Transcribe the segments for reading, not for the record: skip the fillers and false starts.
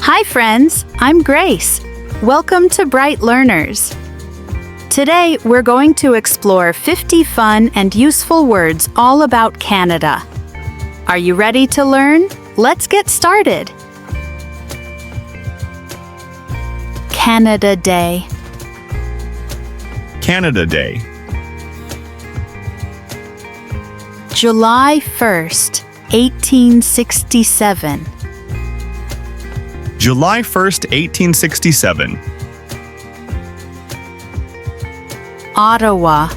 Hi friends, I'm Grace. Welcome to Bright Learners. Today we're going to explore 50 fun and useful words all about Canada. Are you ready to learn? Let's get started. Canada Day. Canada Day. July 1st, 1867. July 1st, 1867. Ottawa.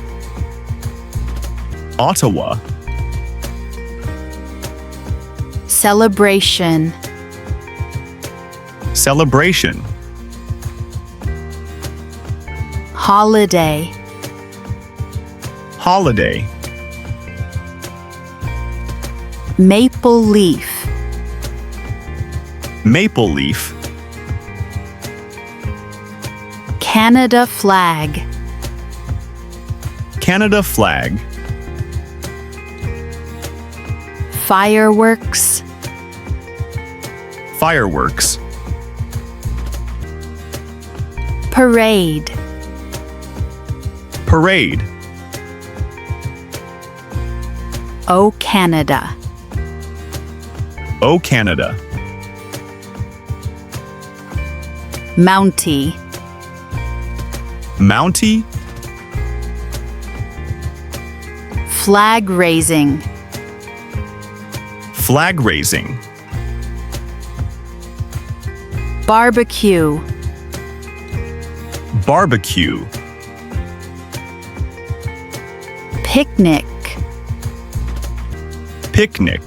Ottawa. Celebration. Celebration. Holiday. Holiday. Maple leaf. Maple leaf. Canada flag. Canada flag. Fireworks. Fireworks. Parade. Parade. O Canada. O Canada. Mountie. Mountie. Flag raising. Flag raising. Barbecue. Barbecue. Picnic. Picnic.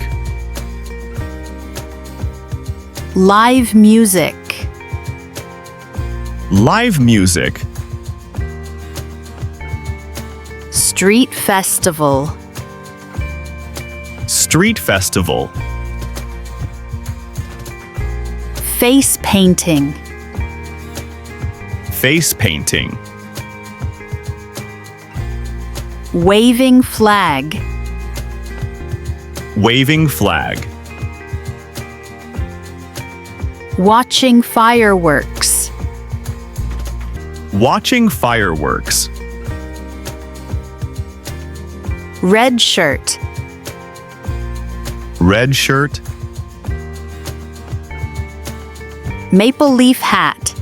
Live music. Live music. Street festival. Street festival. Face painting. Face painting. Waving flag. Waving flag. Watching fireworks. Watching fireworks. Red shirt. Red shirt. Maple leaf hat.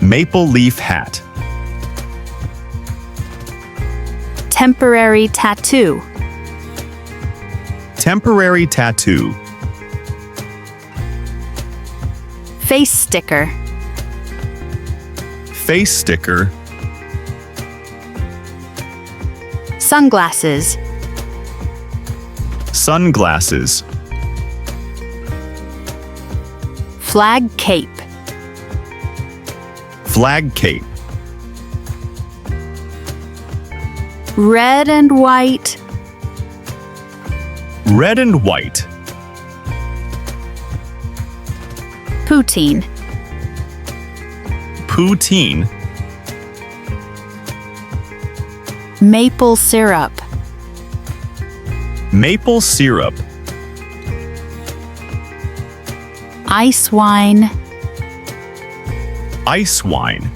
Maple leaf hat. Temporary tattoo. Temporary tattoo. Face sticker. Face sticker. Sunglasses. Sunglasses. Flag cape. Flag cape. Red and white. Red and white. Poutine. Poutine. Maple syrup. Maple syrup. Ice wine. Ice wine.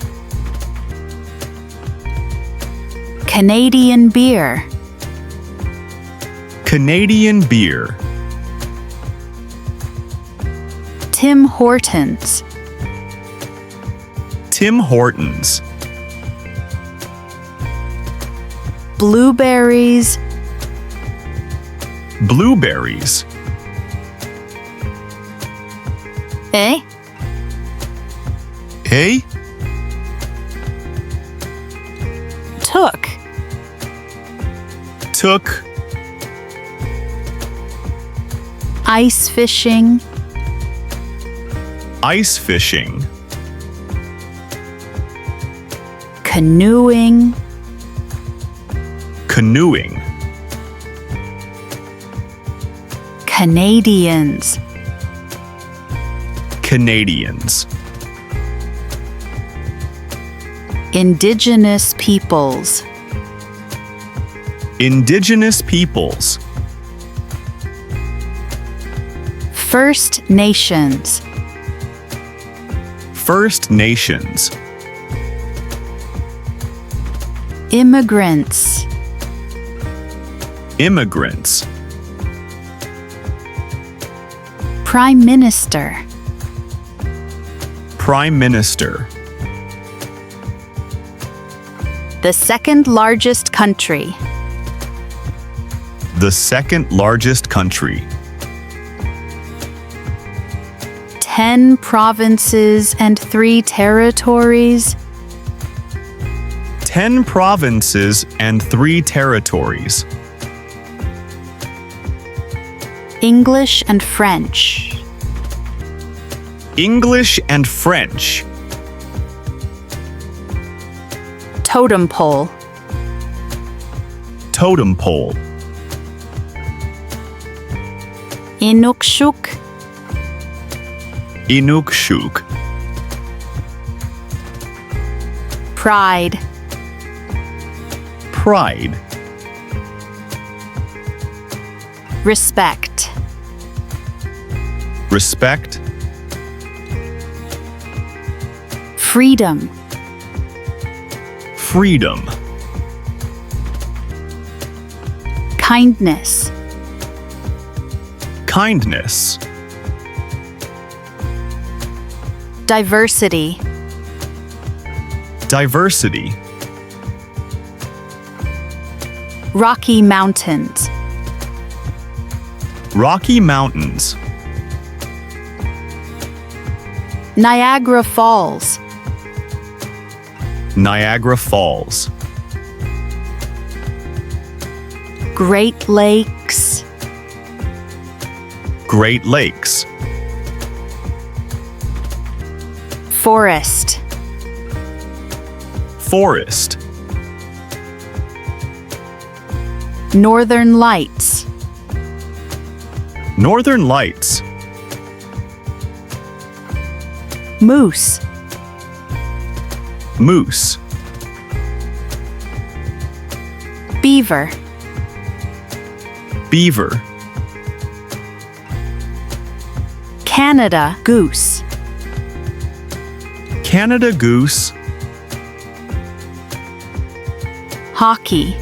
Canadian beer. Canadian beer. Tim Hortons. Tim Hortons. Blueberries. Blueberries. Eh? Hey? Took. Took. Ice fishing. Ice fishing. Canoeing. Canoeing. Canadians. Canadians. Indigenous peoples. Indigenous peoples. First Nations. First Nations. Immigrants. Immigrants. Prime Minister. Prime Minister. The second largest country. The second largest country. 10 provinces and 3 territories. 10 provinces and 3 territories. English and French. English and French. Totem pole. Totem pole. Inukshuk. Inukshuk. Pride. Pride. Respect. Respect. Freedom. Freedom. Kindness. Kindness. Diversity. Diversity. Rocky Mountains. Rocky Mountains. Niagara Falls. Niagara Falls. Great Lakes. Great Lakes. Forest. Forest. Northern Lights. Northern Lights. Moose. Moose. Beaver. Beaver. Canada Goose. Canada Goose. Hockey.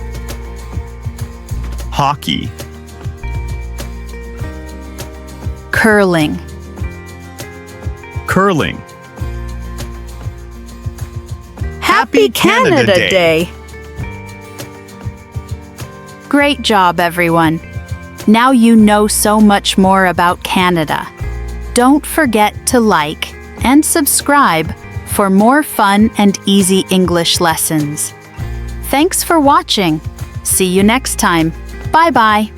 Hockey. Curling. Curling. Happy Canada Day! Great job, everyone. Now you know so much more about Canada. Don't forget to like and subscribe for more fun and easy English lessons. Thanks for watching. See you next time. Bye-bye.